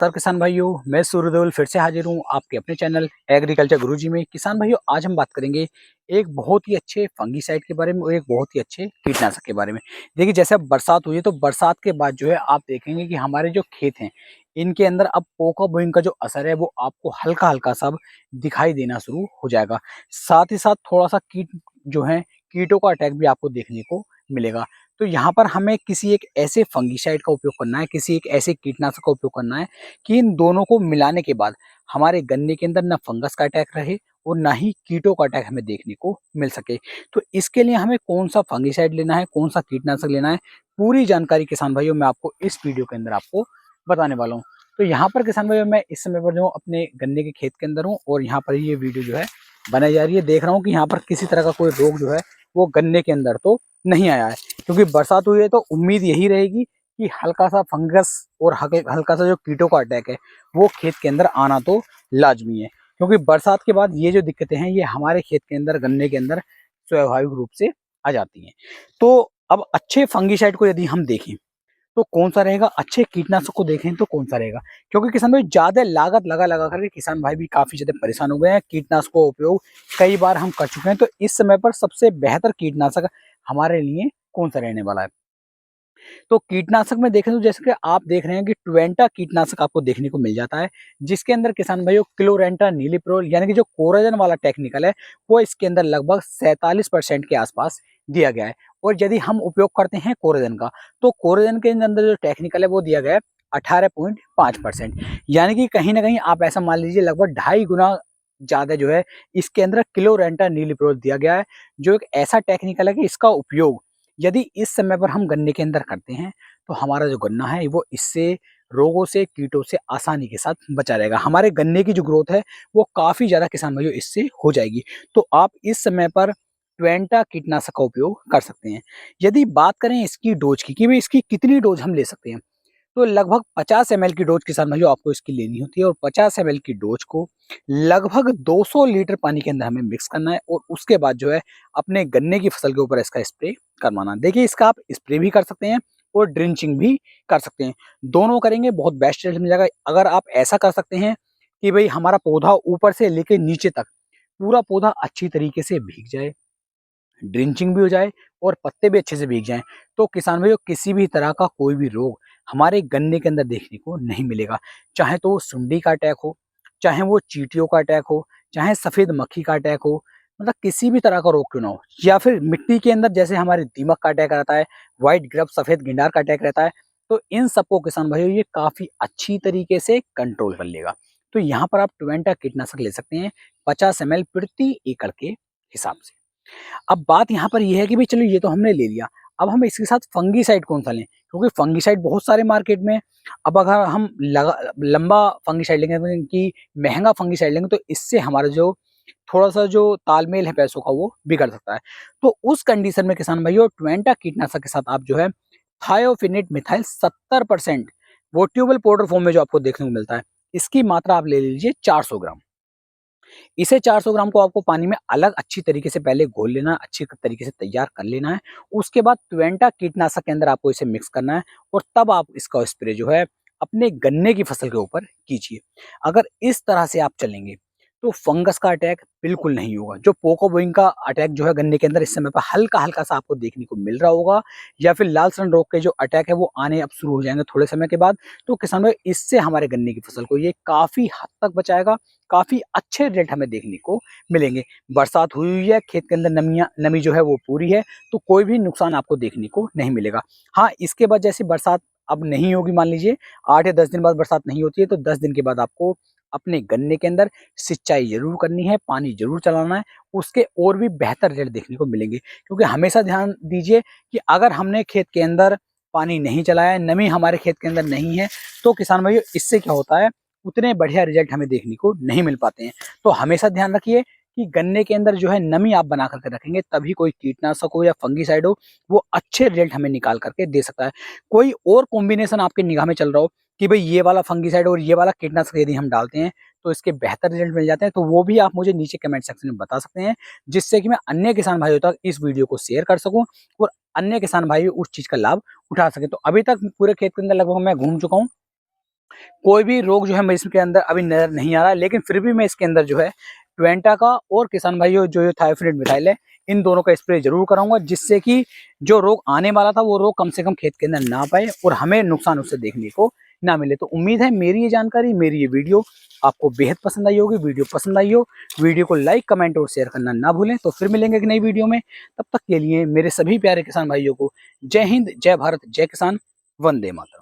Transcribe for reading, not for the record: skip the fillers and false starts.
Sir किसान भाइयों, मैं सूर्यदेवल फिर से हाजिर हूँ आपके अपने चैनल एग्रीकल्चर गुरुजी में। किसान भाइयों, आज हम बात करेंगे एक बहुत ही अच्छे फंगीसाइड के बारे में और एक बहुत ही अच्छे कीटनाशक के बारे में। देखिए, जैसे अब बरसात हुई है तो बरसात के बाद जो है आप देखेंगे कि हमारे जो खेत हैं इनके अंदर अब पोका बोइंग का जो असर है वो आपको हल्का हल्का सा दिखाई देना शुरू हो जाएगा। साथ ही साथ थोड़ा सा जो है कीटों का अटैक भी आपको देखने को मिलेगा। तो यहाँ पर हमें किसी एक ऐसे फंगीसाइड का उपयोग करना है, किसी एक ऐसे कीटनाशक का उपयोग करना है कि इन दोनों को मिलाने के बाद हमारे गन्ने के अंदर ना फंगस का अटैक रहे और ना ही कीटों का अटैक हमें देखने को मिल सके। तो इसके लिए हमें कौन सा फंगीसाइड लेना है, कौन सा कीटनाशक लेना है, पूरी जानकारी किसान भाइयों मैं आपको इस वीडियो के अंदर आपको बताने वाला हूँ। तो यहाँ पर किसान भाइयों, मैं इस समय पर जो अपने गन्ने के खेत के अंदर हूँ और यहाँ पर ये वीडियो जो है बनाई जा रही है। देख रहा हूँ कि यहाँ पर किसी तरह का कोई रोग जो है वो गन्ने के अंदर तो नहीं आया है, क्योंकि बरसात हुई है तो उम्मीद यही रहेगी कि हल्का सा फंगस और हल्का सा जो कीटों का अटैक है वो खेत के अंदर आना तो लाजमी है। क्योंकि बरसात के बाद ये जो दिक्कतें हैं ये हमारे खेत के अंदर, गन्ने के अंदर स्वाभाविक रूप से आ जाती हैं। तो अब अच्छे फंगीसाइड को यदि हम देखें तो कौन सा रहेगा, अच्छे कीटनाशक को देखें तो कौन सा रहेगा, क्योंकि किसान भाई ज्यादा लागत लगा लगा करके किसान भाई भी काफी ज्यादा परेशान हो गए हैं। कीटनाशकों का उपयोग कई बार हम कर चुके हैं, तो इस समय पर सबसे बेहतर कीटनाशक हमारे लिए कौन सा रहने वाला है। तो कीटनाशक में देखें तो जैसे कि आप देख रहे हैं कि ट्वेंटा कीटनाशक आपको देखने को मिल जाता है, जिसके अंदर किसान भाइयों क्लोरेंटा नीलिप्रोल यानी कि जो कोराजन वाला टेक्निकल है वो इसके अंदर लगभग 47% के आसपास दिया गया है। और यदि हम उपयोग करते हैं कोराजन का, तो कोराजन के अंदर जो टेक्निकल है वो दिया गया है 18.5%। यानी कि कहीं ना कहीं आप ऐसा मान लीजिए लगभग 2.5 गुना ज्यादा जो है इसके अंदर क्लोरेंटा नीलिप्रोल दिया गया है, जो एक ऐसा टेक्निकल है कि इसका उपयोग यदि इस समय पर हम गन्ने के अंदर करते हैं तो हमारा जो गन्ना है वो इससे रोगों से, कीटों से आसानी के साथ बचा रहेगा। हमारे गन्ने की जो ग्रोथ है वो काफी ज्यादा किसान भाइयों इससे हो जाएगी। तो आप इस समय पर ट्वेंटा कीटनाशक का उपयोग कर सकते हैं। यदि बात करें इसकी डोज की कि भाई इसकी कितनी डोज हम ले सकते हैं, तो लगभग 50 ml की डोज किसान भाइयों आपको इसकी लेनी होती है। और 50 ml की डोज को लगभग 200 लीटर पानी के अंदर हमें मिक्स करना है और उसके बाद जो है अपने गन्ने की फसल के ऊपर इसका स्प्रे करवाना। देखिए, इसका आप स्प्रे भी कर सकते हैं और ड्रिंचिंग भी कर सकते हैं। दोनों करेंगे बहुत बेस्ट रिजल्ट मिल जाएगा। अगर आप ऐसा कर सकते हैं कि भाई हमारा पौधा ऊपर से लेके नीचे तक पूरा पौधा अच्छी तरीके से भीग जाए, ड्रिंचिंग भी हो जाए और पत्ते भी अच्छे से भीग जाएं, तो किसान भाइयों किसी भी तरह का कोई भी रोग हमारे गन्ने के अंदर देखने को नहीं मिलेगा। चाहे तो वो सुंडी का अटैक हो, चाहे वो चींटियों का अटैक हो, चाहे सफेद मक्खी का अटैक हो, मतलब किसी भी तरह का रोग क्यों ना हो, या फिर मिट्टी के अंदर जैसे हमारे दीमक का अटैक रहता है, व्हाइट ग्रब सफेद गिंडार का अटैक रहता है, तो इन सबको किसान भाइयों ये काफी अच्छी तरीके से कंट्रोल कर लेगा। तो यहाँ पर आप ट्वेंटा कीटनाशक ले सकते हैं 50 ml प्रति एकड़ के हिसाब से। अब बात यहाँ पर ये है कि भाई चलो ये तो हमने ले लिया, अब हम इसके साथ फंगीसाइड कौन सा लें, क्योंकि फंगीसाइड बहुत सारे मार्केट में। अब अगर हम लंबा फंगीसाइड लेंगे यानी कि महंगा फंगीसाइड लेंगे तो इससे हमारा जो थोड़ा सा जो तालमेल है पैसों का वो बिगड़ सकता है। तो उस कंडीशन में किसान भाइयों ट्वेंटा कीटनाशक के साथ आप जो है थायोफिनेट मिथाइल 70% वो ट्यूबल पाउडर फॉर्म में जो आपको देखने को मिलता है, इसकी मात्रा आप ले लीजिए 400 ग्राम। इसे 400 ग्राम को आपको पानी में अलग अच्छी तरीके से पहले घोल लेना है, अच्छी तरीके से तैयार कर लेना है। उसके बाद ट्वेंटा कीटनाशक के अंदर आपको इसे मिक्स करना है और तब आप इसका स्प्रे जो है अपने गन्ने की फसल के ऊपर कीजिए। अगर इस तरह से आप चलेंगे तो फंगस का अटैक बिल्कुल नहीं होगा। जो पोको बोइंग का अटैक जो है गन्ने के अंदर इस समय पर हल्का हल्का सा आपको देखने को मिल रहा होगा, या फिर लाल सन रोग के जो अटैक है वो आने अब शुरू हो जाएंगे थोड़े समय के बाद, तो किसान भाई इससे हमारे गन्ने की फसल को ये काफी हद तक बचाएगा। काफी अच्छे रिजल्ट हमें देखने को मिलेंगे। बरसात हुई हुई है, खेत के अंदर नमी जो है वो पूरी है, तो कोई भी नुकसान आपको देखने को नहीं मिलेगा। हाँ, इसके बाद जैसे बरसात अब नहीं होगी, मान लीजिए 8 या 10 दिन बाद बरसात नहीं होती है, तो 10 दिन के बाद आपको अपने गन्ने के अंदर सिंचाई जरूर करनी है, पानी जरूर चलाना है। उसके और भी बेहतर रिजल्ट देखने को मिलेंगे, क्योंकि हमेशा ध्यान दीजिए कि अगर हमने खेत के अंदर पानी नहीं चलाया है, नमी हमारे खेत के अंदर नहीं है, तो किसान भाइयों इससे क्या होता है, उतने बढ़िया रिजल्ट हमें देखने को नहीं मिल पाते हैं। तो हमेशा ध्यान रखिए कि गन्ने के अंदर जो है नमी आप बना करके रखेंगे, तभी कोई कीटनाशक हो या फंगीसाइड हो वो अच्छे रिजल्ट हमें निकाल करके दे सकता है। कोई और कॉम्बिनेशन आपके निगाह में चल रहा हो कि भाई ये वाला फंगीसाइड और ये वाला कीटनाशक यदि हम डालते हैं तो इसके बेहतर रिजल्ट मिल जाते हैं, तो वो भी आप मुझे नीचे कमेंट सेक्शन में बता सकते हैं, जिससे कि मैं अन्य किसान भाइयों तक इस वीडियो को शेयर कर सकूं और अन्य किसान भाई उस चीज का लाभ उठा सके। तो अभी तक पूरे खेत के अंदर लगभग मैं घूम चुका हूँ, कोई भी रोग जो है मैं इसके अंदर अभी नजर नहीं आ रहा, लेकिन फिर भी मैं इसके अंदर जो है ट्वेंटा का और किसान भाइयों जो ये थायोफिनेट मिथाइल है, इन दोनों का स्प्रे जरूर कराऊंगा, जिससे कि जो रोग आने वाला था वो रोग कम से कम खेत के अंदर ना पाए और हमें नुकसान उससे देखने को ना मिले। तो उम्मीद है मेरी ये जानकारी, मेरी ये वीडियो आपको बेहद पसंद आई होगी। वीडियो पसंद आई हो, वीडियो को लाइक, कमेंट और शेयर करना ना भूलें। तो फिर मिलेंगे एक नई वीडियो में, तब तक के लिए मेरे सभी प्यारे किसान भाइयों को जय हिंद, जय भारत, जय किसान, वंदे मातरम।